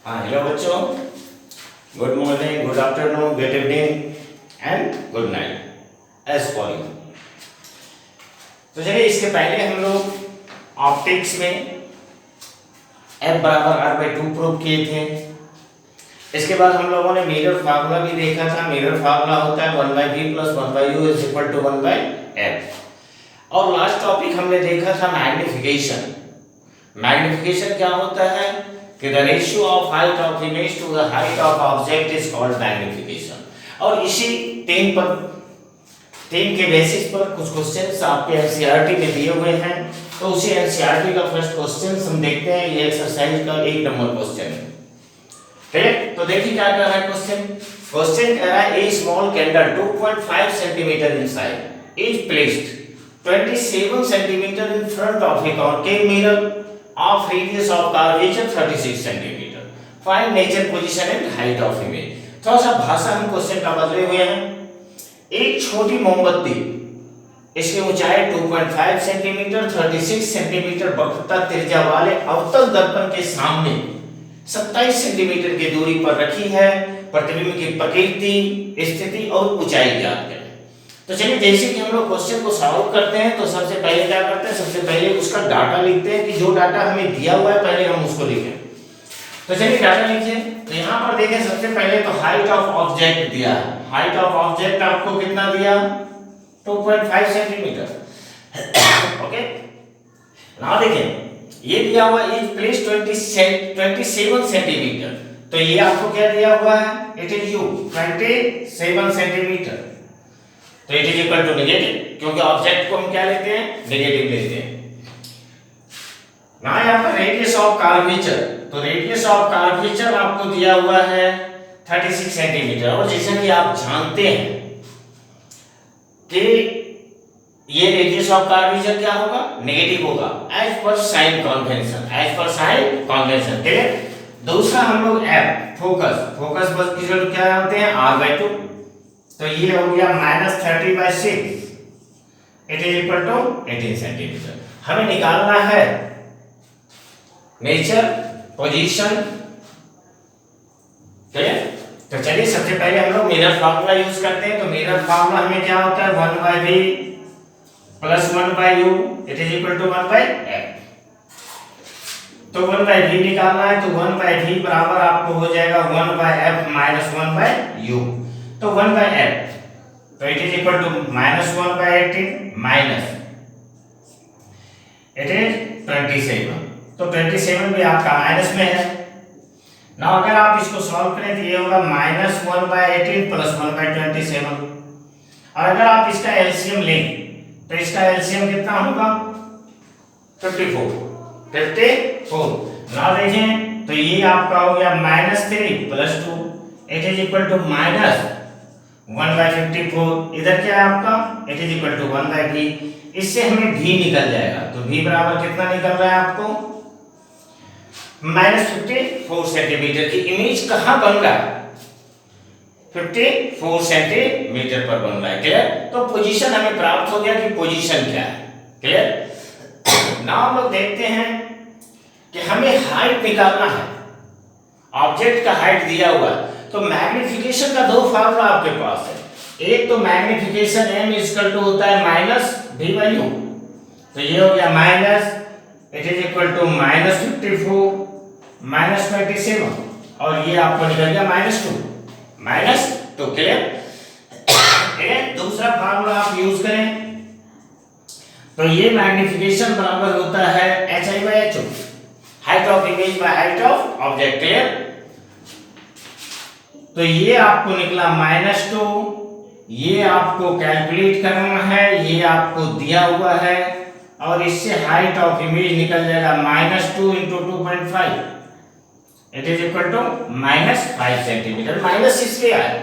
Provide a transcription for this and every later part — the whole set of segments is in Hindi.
हाँ हेलो बच्चों, good morning, good afternoon, good evening and good night as following. तो चलिए इसके पहले हम लोग ऑप्टिक्स में F बराबर R/2 प्रूव किए थे। इसके बाद हम लोगों ने मिरर फार्मूला भी देखा था। मिरर फार्मूला होता है 1/v + 1/u = 1/f। और लास्ट टॉपिक हमने देखा था मैग्निफिकेशन। मैग्निफिकेशन क्या होता है कि the ratio of height of image to the height of object is called magnification. और इसी तीन के बेसिस पर कुछ क्वेश्चंस आपके एनसीईआरटी में दिए हुए हैं। तो उसी एनसीईआरटी का फर्स्ट क्वेश्चन हम देखते हैं। ये एक्सरसाइज का 1 नंबर क्वेश्चन है। ठीक है, तो देखिए क्या कह रहा है क्वेश्चन कह रहा है a small candle 2.5 centimetre in size is placed 27 centimetre in front of a concave mirror of radius of curvature 36 cm. Find nature position and height of image. थोड़ा सा भाषा हम क्वेश्चन का बदले हुए हैं। एक छोटी मोमबत्ती, इसकी ऊंचाई 2.5 सेंटीमीटर 36 सेंटीमीटर वक्रता त्रिज्या वाले अवतल दर्पण के सामने 27 सेंटीमीटर की दूरी पर रखी है। प्रतिबिंब की प्रकृति, स्थिति और ऊंचाई ज्ञात करें। तो चलिए जैसे कि हम लोग क्वेश्चन को सॉल्व करते हैं तो सबसे पहले क्या करते हैं, सबसे पहले उसका डाटा लिखते हैं कि जो डाटा हमें दिया हुआ है पहले हम उसको लिखें। तो चलिए डाटा लिखिए। तो यहाँ पर देखें सबसे पहले तो हाइट ऑफ ऑब्जेक्ट दिया है। हाइट ऑफ ऑब्जेक्ट आपको कितना दिया, 2.5 सेंटीमीटर। ओके, नाउ देखें ये दिया हुआ इज प्लेस 27 सेंटीमीटर। तो ये आपको क्या दिया हुआ है, इट इज यू 27 सेंटीमीटर। तो it is equal to negative, क्योंकि ऑब्जेक्ट को हम क्या लेते हैं, नेगेटिव लेते हैं ना। यहाँ पर रेडियस ऑफ कर्वेचर, तो रेडियस ऑफ कर्वेचर आपको दिया हुआ है 36 सेंटीमीटर। और जैसा कि आप जानते हैं कि ये रेडियस ऑफ कर्वेचर क्या होगा, नेगेटिव होगा as per sign convention, as per sign convention. ठीक है, दूसरा हम लोग एफ फोकस बस की जरूरत क्या जानते हैं, R/2। तो ये हो गया -30/6, it is equal to 18 centimetre. हमें निकालना है नेचर पोजीशन। ठीक है, तो चलिए सबसे पहले हम लोग मिरर फार्मूला यूज करते हैं। तो मिरर फार्मूला हमें क्या होता है, 1/v + 1/u it is equal to 1/f। तो 1/v निकालना है तो 1/v बराबर आपको हो जाएगा 1/f - 1/u। तो 1/f, तो it is equal to -1/18 minus it is 27। तो 27 भी आपका माइनस में है ना। अगर आप इसको सॉल्व करें तो ये होगा -1/18 + 1/27। और अगर आप इसका एलसीएम लें तो इसका एलसीएम कितना होगा, 54। ना देखें तो ये आपका हो गया -3 + 2 इट इज इक्वल टू -1/54। इधर क्या है आपका, it is equal to 1/v। इससे हमें v निकल जाएगा। तो v बराबर कितना निकल रहा है आपको, -54 सेंटीमीटर। की इमेज कहाँ बन रहा है, 54 सेंटीमीटर पर बन रहा है। क्लियर, तो पोजीशन हमें प्राप्त हो गया कि पोजीशन क्या है। क्लियर, नाउ हम लोग देखते हैं कि हमें हाइट निकालना है। ऑब्जेक्ट का हाइट दिया हुआ है तो मैग्निफिकेशन का 2 फार्मूला आपके पास है। एक तो मैग्निफिकेशन m इक्वल टू होता है -v/u। तो ये हो गया minus it is equal to -54 -27। और ये आपको निकल गया -2। क्लियर, दूसरा फार्मूला आप यूज करें तो ये मैग्निफिकेशन बराबर होता है hi/ho, height of image by height of object. Clear, तो ये आपको निकला -2। ये आपको कैलकुलेट करना है, ये आपको दिया हुआ है। और इससे हाइट ऑफ इमेज निकल जाएगा -2 × 2.5 it is equal to -5 centimetre. Minus इसलिए आया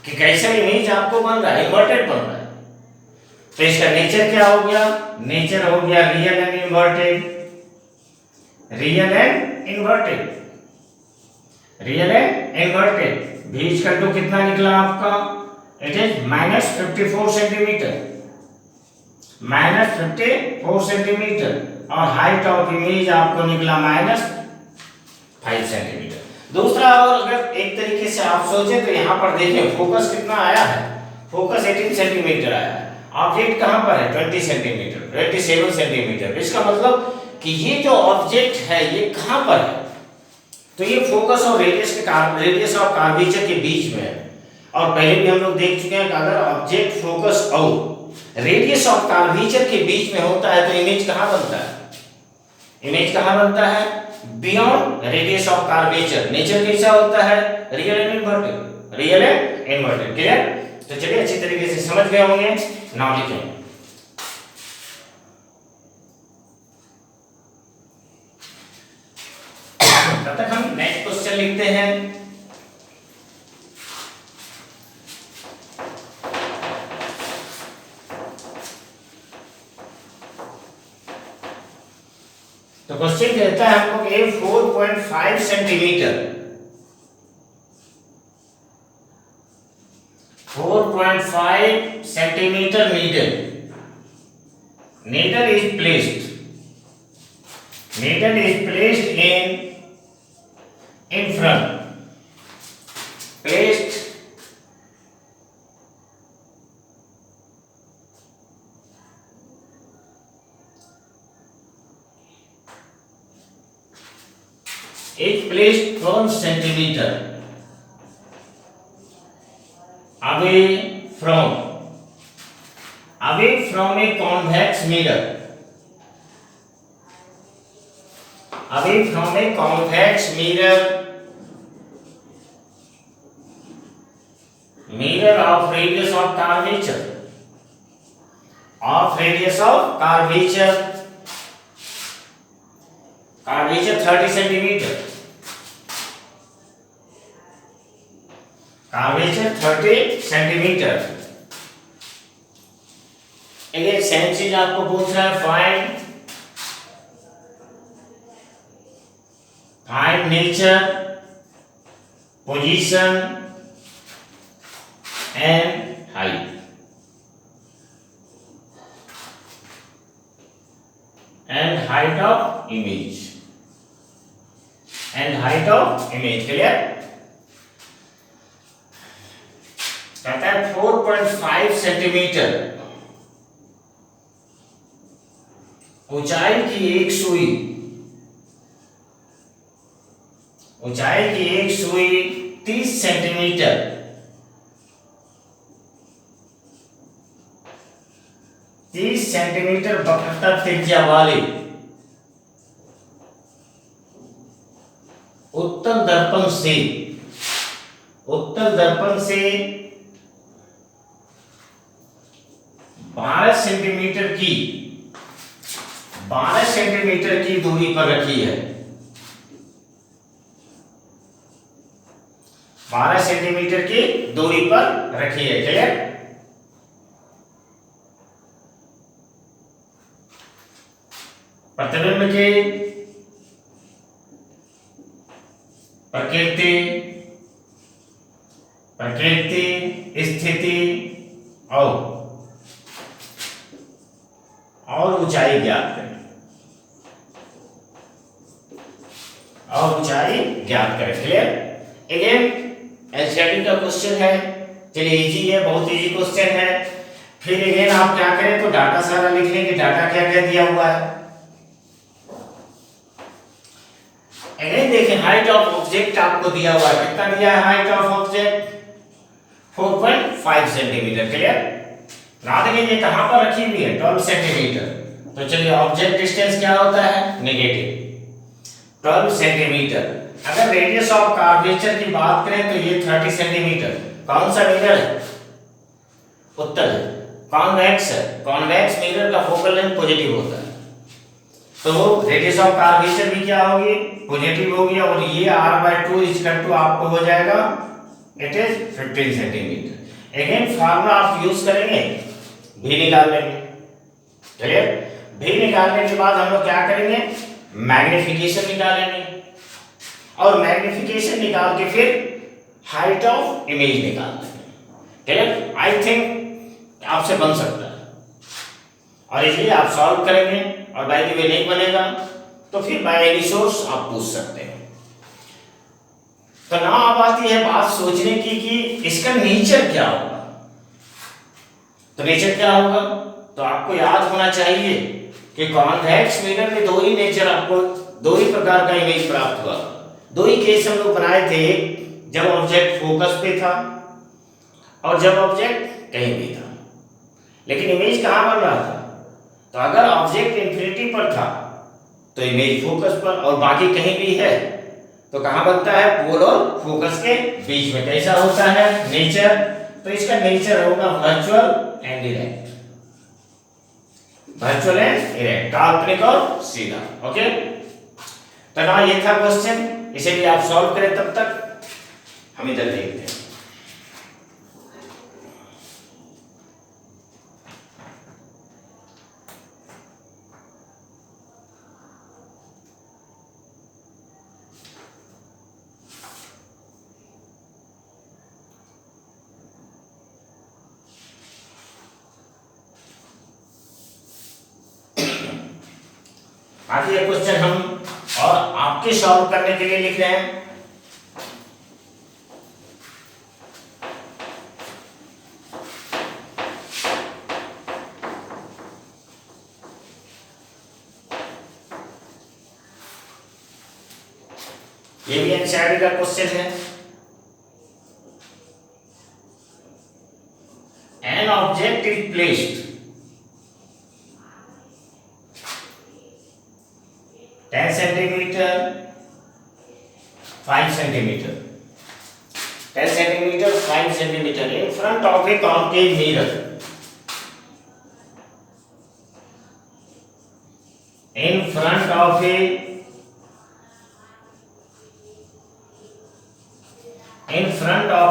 कि कैसा इमेज आपको बन रहा है, इन्वर्टेड बन रहा है। तो इसका नेचर क्या हो गया, नेचर हो गया real and inverted. v equal to कितना निकला आपका, इट इज -54 सेंटीमीटर। और हाइट ऑफ इमेज आपको निकला -5 सेंटीमीटर। दूसरा, और अगर एक तरीके से आप सोचें तो यहाँ पर देखें फोकस कितना आया है, फोकस 18 सेंटीमीटर आया है, ऑब्जेक्ट कहाँ पर है 20 सेंटीमीटर, 27 सेंटीमीटर। इसका मतलब कि ये जो ऑब्जेक्ट है ये कहाँ पर है, तो ये फोकस और रेडियस ऑफ कर्वेचर के बीच में है। और पहले भी हम लोग देख चुके हैं कि अगर ऑब्जेक्ट फोकस और रेडियस ऑफ कर्वेचर के बीच में होता है तो इमेज कहाँ बनता है, इमेज कहाँ बनता है, beyond radius of curvature. Nature कैसा होता है, real and inverted, real and inverted. Clear? तो चलिए अच्छी तरीके से समझ गए होंगे। नाउ लिखें, तब तक हम नेक्स्ट क्वेश्चन लिखते हैं। तो क्वेश्चन कहता है हमको कि 4.5 centimetre 4.5 centimetre needle is placed in front, placed is placed 12 centimeter away from a convex mirror, away from a convex mirror of radius of curvature, curvature 30 centimeter, curvature 30 centimeter। Again same चीज आपको पूछ रहा है, find nature, position and height. Height of image, clear? कहता है 4.5 सेंटीमीटर ऊंचाई की एक सुई 30 सेंटीमीटर 30 सेंटीमीटर वक्रता त्रिज्या वाली उत्तल दर्पण से 12 सेंटीमीटर की दूरी पर रखी है, 12 सेंटीमीटर की दूरी पर रखी है। क्लियर? प्रतिबिंब की प्रकृति स्थिति और ऊंचाई ज्ञात करें, क्लियर? अगेन एनसीईआरटी का क्वेश्चन है, चलिए इजी है, बहुत इजी क्वेश्चन है। फिर अगेन आप क्या करें तो डाटा सारा लिख लेंगे, डाटा क्या क्या दिया हुआ है। अगेन देखिए हाइट ऑफ ऑब्जेक्ट आपको दिया हुआ है, कितना दिया है height of object 4.5 centimetre. Clear? ना देखिए ये कहां पर रखी हुई है 12 सेंटीमीटर, तो चलिए ऑब्जेक्ट डिस्टेंस क्या होता है नेगेटिव 12 सेंटीमीटर। अगर रेडियस ऑफ कर्वेचर की बात करें तो ये 30 सेंटीमीटर। कौन सा मिरर है? उत्तल है, कॉन्वेक्स है। कॉन्वेक्स मिरर का फोकल लेंथ पॉजिटिव होता है, तो रेडियस ऑफ कर्वेचर भी क्या होगी पॉजिटिव होगी, और ये r/2 इक्वल टू आपको हो जाएगा it is 15 centimetre. Again formula आप यूज करेंगे, भी निकाल लेंगे। चलिए भी निकालने के बाद हम लोग क्या करेंगे मैग्नीफिकेशन निकालेंगे, और मैग्नीफिकेशन निकाल के फिर हाइट ऑफ इमेज निकाल लेंगे। क्लियर? आई थिंक आपसे बन सकता है, और इसलिए आप सॉल्व करेंगे, और बाय द वे नहीं बनेगा तो फिर बाय एनी सोर्स आप पूछ सकते हैं। तो ना अब आती है बात सोचने की कि इसका नेचर क्या होगा। तो नेचर क्या होगा, तो आपको याद होना चाहिए कि कॉन्वेक्स मिरर में दो ही नेचर, आपको दो ही प्रकार का इमेज प्राप्त हुआ। दो ही केस हम लोग बनाए थे, जब ऑब्जेक्ट फोकस पे था और जब ऑब्जेक्ट कहीं भी था। लेकिन इमेज कहाँ बन रहा था, तो अगर ऑब्जेक्ट इंफिनिटी पर था तो इमेज फोकस पर, और बाकी कहीं भी है तो कहाँ बनता है, पोल और फोकस के बीच में। कैसा होता है नेचर, तो इसका नेचर होगा virtual and direct, virtual and direct, काल्पनिक और सीधा। ओके, तो ना ये था क्वेश्चन, इसे भी आप सॉल्व करें, तब तक हम इधर देखते हैं। आगे ये क्वेश्चन हम और आपके सॉल्व करने के लिए लिख रहे हैं। ये भी एनसीईआरटी का क्वेश्चन है। An object is placed 10 centimeter, 5 centimeter, 10 centimeter, 5 centimeter in front of a concave mirror. In front of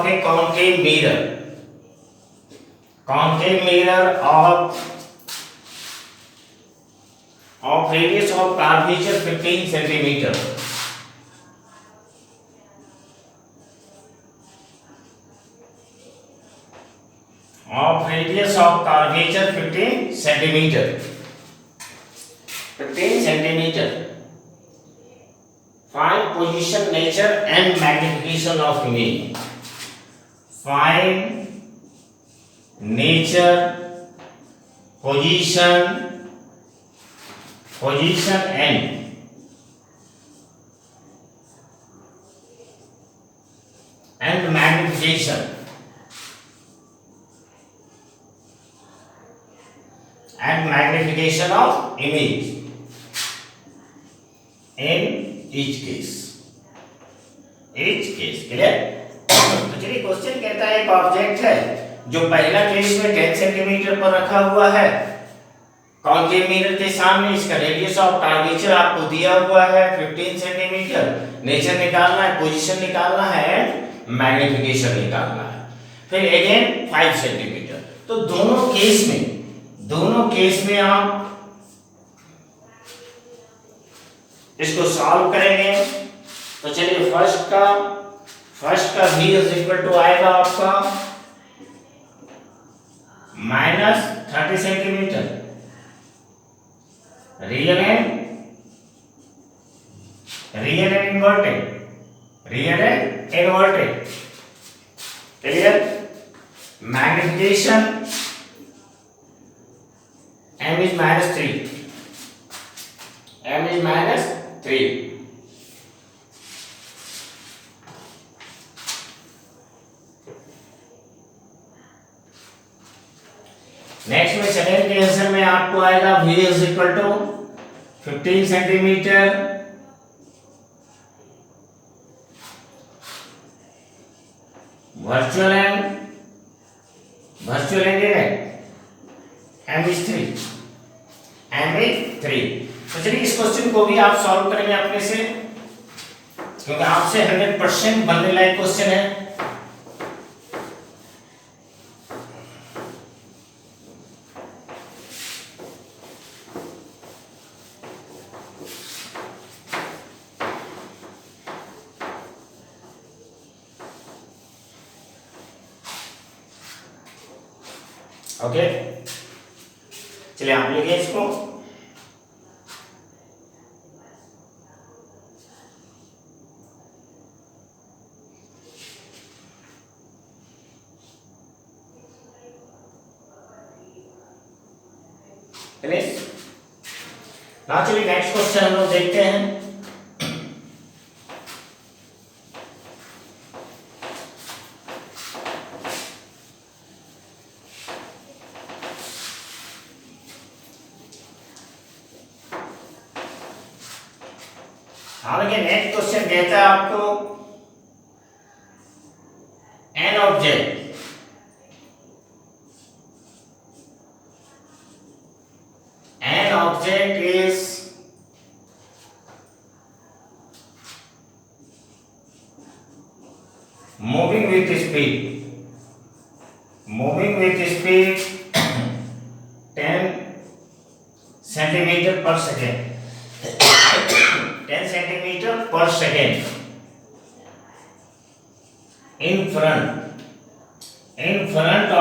a concave mirror. Concave mirror of radius of curvature 15 centimeter. Of radius of curvature 15 centimeter. 15 centimeter. Find position, nature and magnification of image. Find nature, position and magnification of image in each case. Clear? तो चलिए, क्वेश्चन कहता है एक ऑब्जेक्ट है जो पहला केस में 10 सेंटीमीटर पर रखा हुआ है कॉन्केव मिरर के सामने। इसका रेडियस ऑफ कर्वेचर आपको दिया हुआ है 15 सेंटीमीटर। नेचर निकालना है, पोजीशन निकालना है एंड मैग्निफिकेशन निकालना है। फिर अगेन 5 सेंटीमीटर। तो दोनों केस में आप इसको सॉल्व करेंगे। तो चलिए, फर्स्ट का v इज इक्वल टू आएगा आपका -30 centimetre real and inverted. Clear? Magnification m is -3। Next में सेकंड के आंसर में आपको आएगा v is equal to 15 centimetre virtual and m is 3। तो चलिए, इस क्वेश्चन को भी आप सॉल्व करेंगे अपने से, क्योंकि आपसे 100% बनने लायक क्वेश्चन है। ओके, चलिए आप लिखिए इसको। फिनिश। नाउ चलिए नेक्स्ट क्वेश्चन हम लोग देखते हैं। हाँ देखिए नेक्स्ट क्वेश्चन कहता है आपको an object is moving with speed 10 centimeter per second 10 centimeter per second in front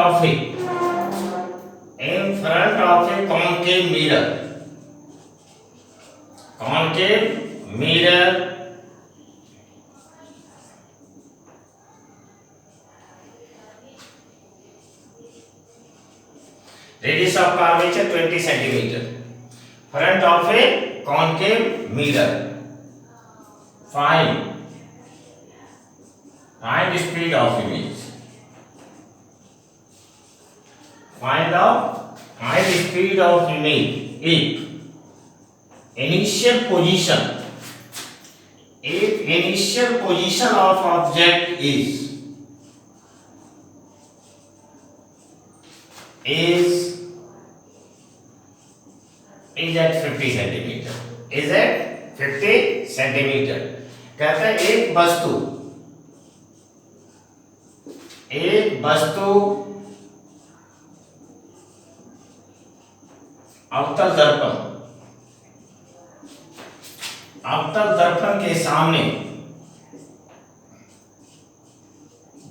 of a concave mirror radius of curvature 20 centimeter front of a concave mirror find speed of image find speed of image if initial position of object is at 50 centimeter is at 50 centimeter कहता है एक वस्तु अवतल दर्पण के सामने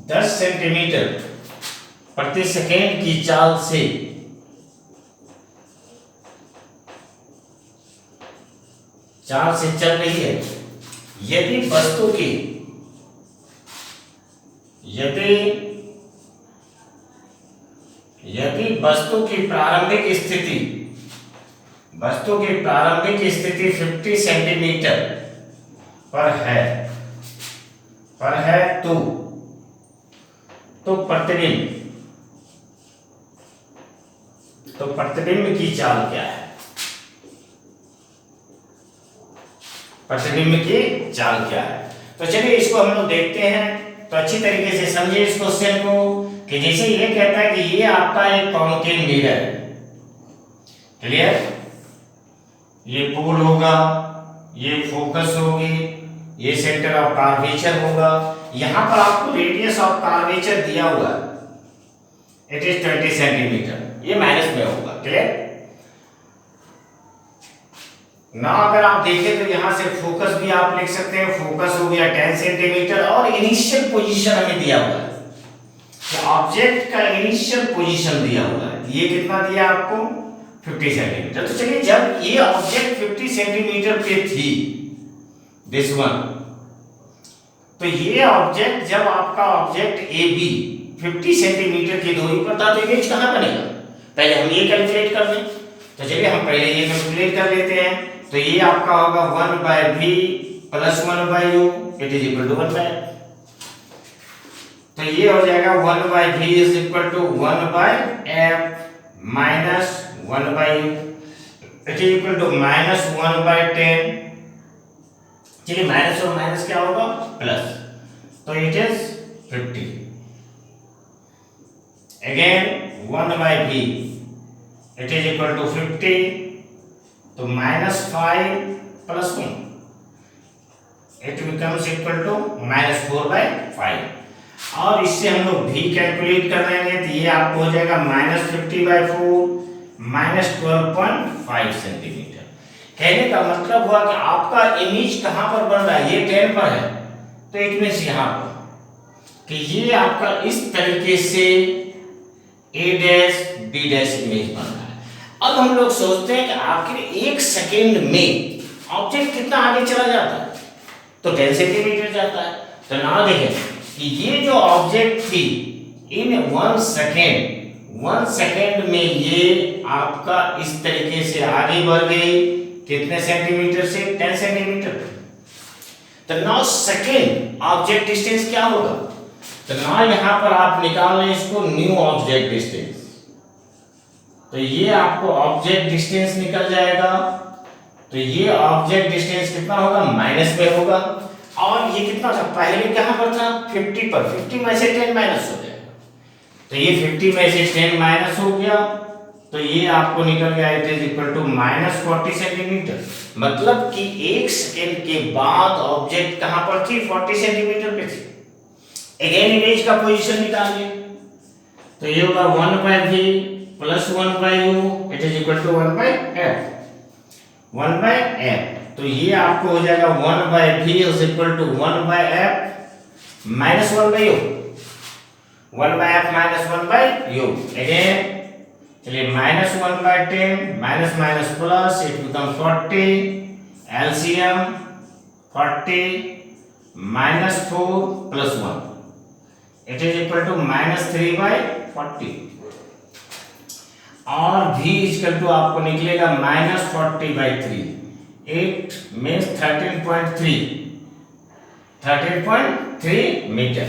10 सेंटीमीटर प्रति सेकेंड की चाल से चल रही है। यदि वस्तु की प्रारंभिक स्थिति 50 सेंटीमीटर पर है तो प्रतिबिंब की चाल क्या है? तो चलिए इसको हम लोग देखते हैं। तो अच्छी तरीके से समझिए इस क्वेश्चन को कि जैसे ये कहता है कि ये आपका एक कॉन्केव मिरर है, क्लियर, ये पोल होगा, ये फोकस होगी, ये सेंटर ऑफ कर्वेचर होगा। यहां पर आपको रेडियस ऑफ कर्वेचर दिया हुआ है, इट इज 20 सेंटीमीटर, ये माइनस में होगा, क्लियर ना। अगर आप देखें तो यहां से फोकस भी आप लिख सकते हैं, फोकस हो गया 10 सेंटीमीटर और इनिशियल पोजीशन हमें दिया हुआ है, तो ऑब्जेक्ट का इनिशियल पोजीशन दिया हुआ है, ये कितना दिया आपको 50 सेंटीमीटर। तो चलिए जब ये ऑब्जेक्ट 50 सेंटीमीटर पे थी, दिस वन, तो ये ऑब्जेक्ट जब आपका ऑब्जेक्ट ए बी 50 सेंटीमीटर की दूरी पर था, तो इमेज कहां बनेगा? पहले हम ये कैलकुलेट कर लें। तो चलिए हम पहले ये कैलकुलेट कर लेते हैं। तो ये आपका होगा 1/v plus 1/u it is equal to 1/f। तो ये हो जाएगा 1/v is equal to 1/f minus 1/u it is equal to minus 1/10। चलिए माइनस और माइनस क्या होगा? प्लस, तो it is 50। Again 1/v it is equal to 50, तो -5 plus 1 it becomes equal to -4/5। और इससे हम लोग भी कैलकुलेट कर लेंगे, तो ये आपको हो जाएगा -50/4 -12.5 सेंटीमीटर। कहने का मतलब हुआ कि आपका इमेज कहां पर बन रहा है? ये 10 पर है, तो इट मींस यहां पर कि ये आपका इस तरीके से a dash b dash image बन रहा है। अब हम लोग सोचते हैं कि आखिर 1 सेकेंड में ऑब्जेक्ट कितना आगे चला जाता है? तो 10 सेंटीमीटर जाता है। तो ना देखें कि ये जो ऑब्जेक्ट थी इन 1 सेकेंड 1 सेकेंड में ये आपका इस तरीके से आगे बढ़ गई, कितने सेंटीमीटर से? 10 सेंटीमीटर। तो नाउ सेकेंड ऑब्जेक्ट डिस्टेंस क्या होगा? तो नाउ यहां पर आप निकाल लें इसको न्यू ऑब्जेक्ट डिस्टेंस। तो ये आपको ऑब्जेक्ट डिस्टेंस निकल जाएगा। तो ये ऑब्जेक्ट डिस्टेंस कितना होगा? माइनस में होगा। और ये कितना था? पहले कहां पर था? 50 पर। 50 में से 10 माइनस हो जाएगा। तो ये 50 में से 10 माइनस हो गया, तो ये आपको निकल गया it is equal to -40 centimetre. मतलब कि 1 सेकेंड के बाद ऑब्जेक्ट कहां पर थी? 40 सेंटीमीटर पे थी। अगेन इमेज का पोजीशन निकालिए। तो ये होगा 1/v plus 1/u it is equal to 1/f। 1/f तो ये आपको हो जाएगा 1/v is equal to 1/f minus 1/u। 1/f minus 1/u। Again चलिए -1/10 minus minus plus it become 40। LCM 40 -4 plus 1 it is equal to -3/40। और v इक्वल टू आपको निकलेगा -40/3। 8 मीन्स 13.3 मीटर।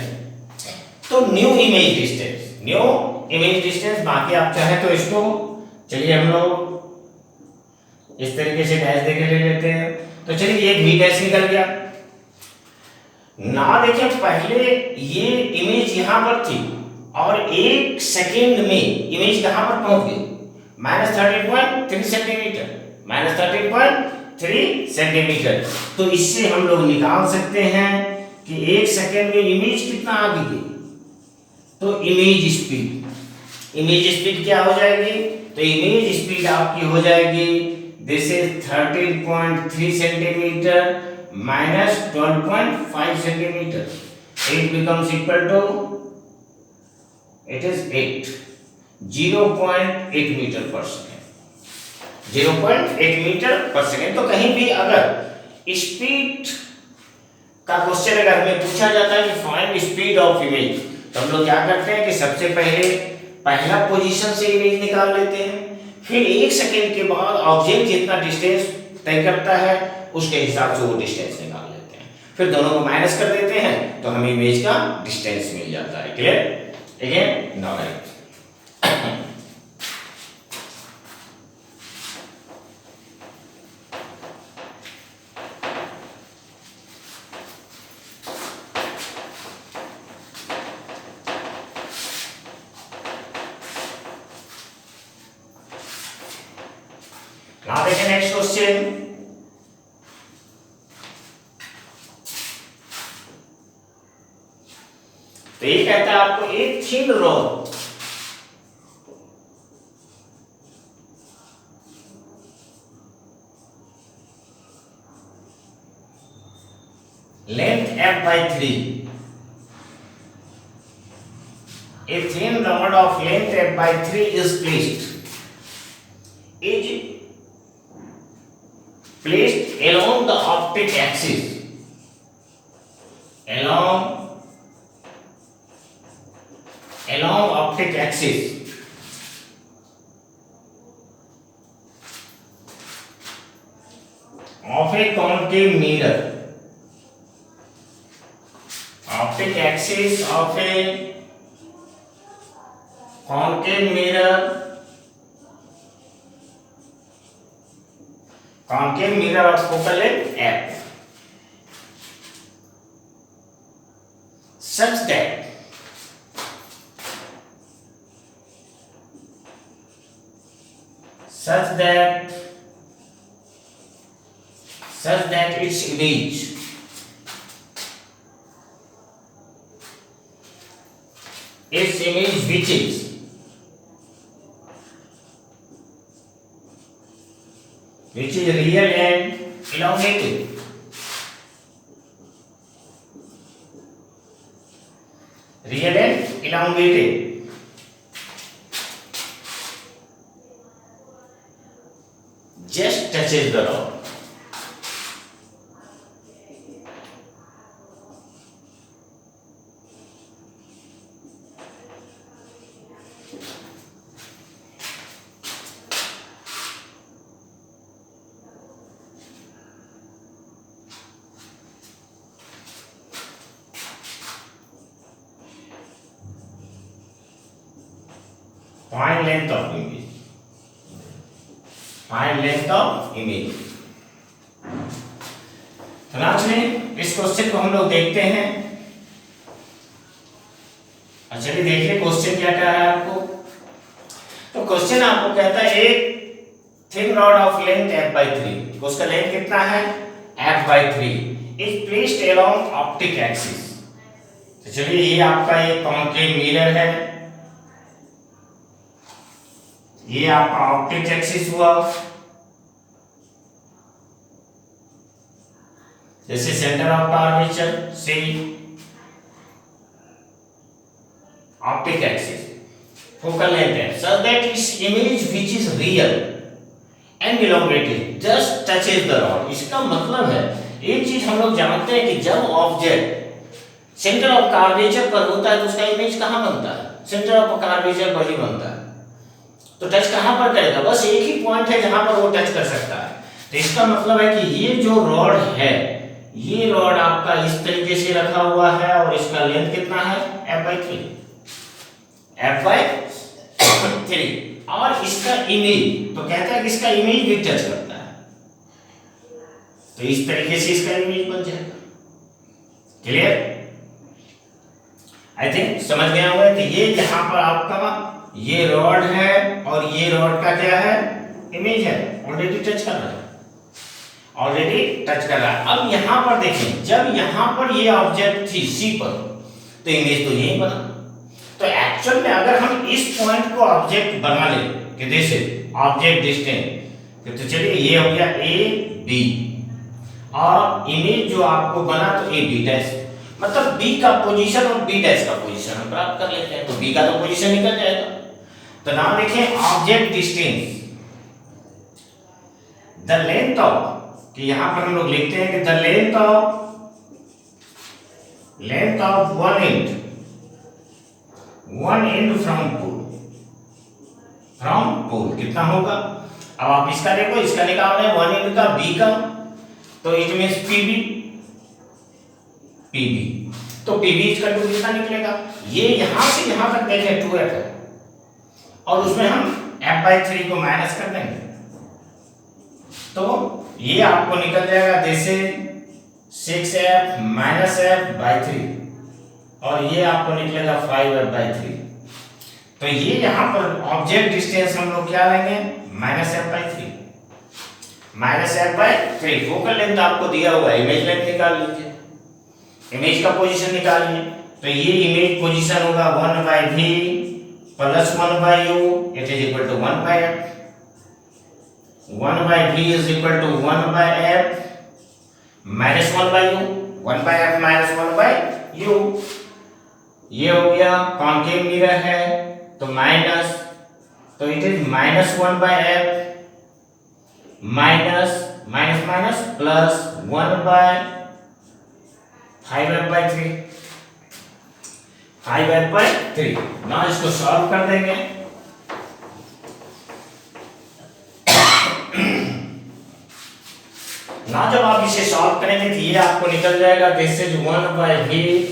तो न्यू इमेज डिस्टेंस बाकी आप चाहे तो इसको चलिए हम लोग इस तरीके से डैश देके ले लेते हैं। तो चलिए एक v डैश निकल गया ना। देखिए पहले ये इमेज यहां पर थी और 1 सेकेंड में इमेज कहां पर पहुंच गई? -13.3 सेंटीमीटर। -13.3 सेंटीमीटर। तो इससे हम लोग निकाल सकते हैं कि 1 सेकेंड में इमेज कितना आगे गई। तो इमेज स्पीड क्या हो जाएगी? तो इमेज स्पीड आपकी हो जाएगी this is 13.3 centimetre minus 12.5 centimetre. It becomes equal to it is 0.8 metre per second. 0.8 metre per second. तो कहीं भी अगर स्पीड का क्वेश्चन अगर हमें पूछा जाता है कि फाइंड स्पीड ऑफ इमेज, तो हम लोग क्या करते हैं कि सबसे पहले पहला पोजीशन से इमेज निकाल लेते हैं, फिर 1 सेकेंड के बाद ऑब्जेक्ट जितना डिस्टेंस तय करता है उसके हिसाब से वो डिस्टेंस निकाल लेते हैं, फिर दोनों को माइनस कर देते हैं तो हमें इमेज का डिस्टेंस मिल जाता है। Clear? Again now right. Now देखिए नेक्स्ट क्वेश्चन। तो ये कहता है आपको एक thin rod length f/3, a thin rod of length f/3 is placed along the optic axis along optic axis of a concave mirror. Optic axis of a concave mirror. Concave mirror of focal length f, such that its image which is real and elongated. Real and elongated. Just touches the rod. Find length of image, find length of image. तो ना चलिए इस क्वेश्चन को हम लोग देखते हैं। चलिए देखिए क्वेश्चन क्या कह रहा है आपको। तो क्वेश्चन आपको कहता है एक thin rod of length f/3, उसका लेंथ कितना है f/3 is placed along optic axis. तो चलिए ये आपका एक कॉन्केव मिरर है, ये आपका ऑप्टिक एक्सिस हुआ, जैसे centre of curvature C optic axis, focal length है, so that its image which is real and elongated just touches the rod। इसका मतलब है एक चीज हम लोग जानते हैं कि जब ऑब्जेक्ट सेंटर ऑफ कर्वेचर पर होता है तो उसका इमेज कहाँ बनता है, सेंटर ऑफ कर्वेचर पर ही बनता है। तो टच कहाँ पर करेगा, बस एक ही पॉइंट है जहां पर वो टच कर सकता है। तो इसका मतलब है कि ये जो रॉड है, ये रॉड आपका इस तरीके से रखा हुआ है और इसका लेंथ कितना है f/3 और इसका इमेज, तो कहता है कि इसका इमेज भी टच करता है, तो इस तरीके से इसका इमेज बन जाएगा। क्लियर? आई थिंक समझ गया होगा कि ये यहाँ पर आपका ये रॉड है और ये रॉड का क्या है, इमेज है, ऑलरेडी टच कर रहा है, ऑलरेडी टच कर रहा है। अब यहाँ पर देखें, जब यहाँ पर ये ऑब्जेक्ट थी सी पर, तो इमेज तो यही बना। तो एक्चुअल में अगर हम इस पॉइंट को ऑब्जेक्ट बना ले कि जैसे ऑब्जेक्ट डिस्टेंस, तो चलिए ये हो गया ए बी और इमेज जो आपको बना तो ए बी डैश, मतलब बी का पोजीशन और बी डैश का पोजीशन हम प्राप्त कर लेते हैं, तो बी का तो पोजीशन निकल जाएगा। तो नाम देखें object distance the length of, कि यहां पर हम लोग लिखते हैं कि the length of one end from pole कितना होगा। अब आप इसका देखो, इसका निकालना है वन एंड का बी का, तो इट मींस पीबी, तो पीबी इसका टू कितना निकलेगा, ये यहां से यहां तक देखें 2f है और उसमें हम f/3 को माइनस कर देंगे, तो ये आपको निकल जाएगा जैसे 6f माइनस f/3 और ये आपको निकलेगा 5f/3। तो ये यहाँ पर ऑब्जेक्ट डिस्टेंस हम लोग क्या लेंगे, -f/3 फोकल लेंथ आपको दिया हुआ है, इमेज लेंथ निकाल लीजिए, इमेज का पोजीशन निकालिए। तो ये इमेज पोजीशन होगा 1/v + 1/u it is equal to 1/f, 1/v is equal to 1/f minus 1/u, 1/f minus 1/u। ये हो गया कॉन्केव मिरर है तो माइनस, तो it is -1/f minus minus minus plus 1/5f/3 5f/3। ना इसको सॉल्व कर देंगे, ना जब आप इसे सॉल्व करेंगे तो ये आपको निकल जाएगा दिस इज 1/v,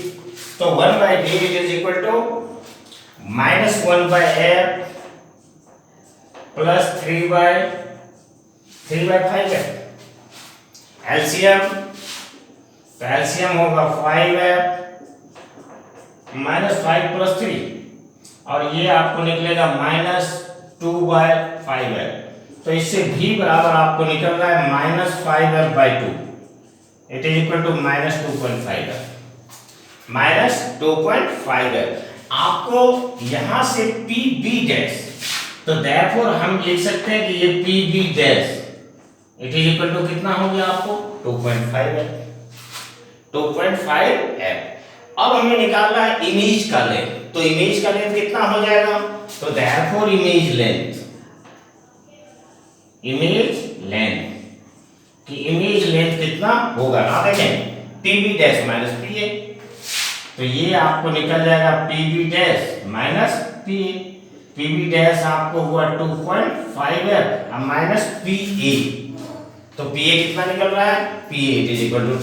तो 1/v is equal to -1/f plus 3/5f। LCM, तो एलसीएम होगा 5f -5 + 3 और ये आपको निकलेगा -2/5f। तो इससे भी बराबर आपको निकल रहा है -5f/2 it is equal to -2.5f, -2.5f। आपको यहां से PB डैश, तो देयरफॉर हम लिख सकते हैं कि ये PB dash it is equal to कितना हो गया आपको 2.5f। अब हमें निकालना है इमेज का लेंथ, तो इमेज का लेंथ कितना हो जाएगा, तो देयरफॉर इमेज लेंथ कितना होगा ना, देखें PB डैश माइनस PA, तो ये आपको निकल जाएगा PB dash minus PA। PB dash आपको हुआ 2.5f माइनस PA, तो PA कितना निकल रहा है, PA it is equal to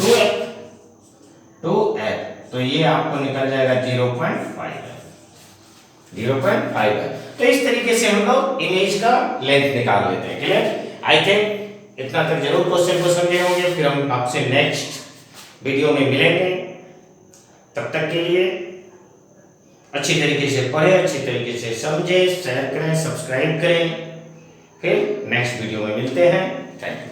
2f, तो ये आपको निकल जाएगा 0.5f। 0.5 है। तो इस तरीके से हम लोग इमेज का लेंथ निकाल लेते हैं। क्लियर? आई थिंक इतना तक जरूर क्वेश्चन को समझे होंगे। फिर हम आपसे नेक्स्ट वीडियो में मिलेंगे। तब तक के लिए अच्छी तरीके से पढ़ें, अच्छी तरीके से समझें, शेयर करें, सब्सक्राइब करें। फिर नेक्स्ट वीडियो में मिलते हैं। Thank you.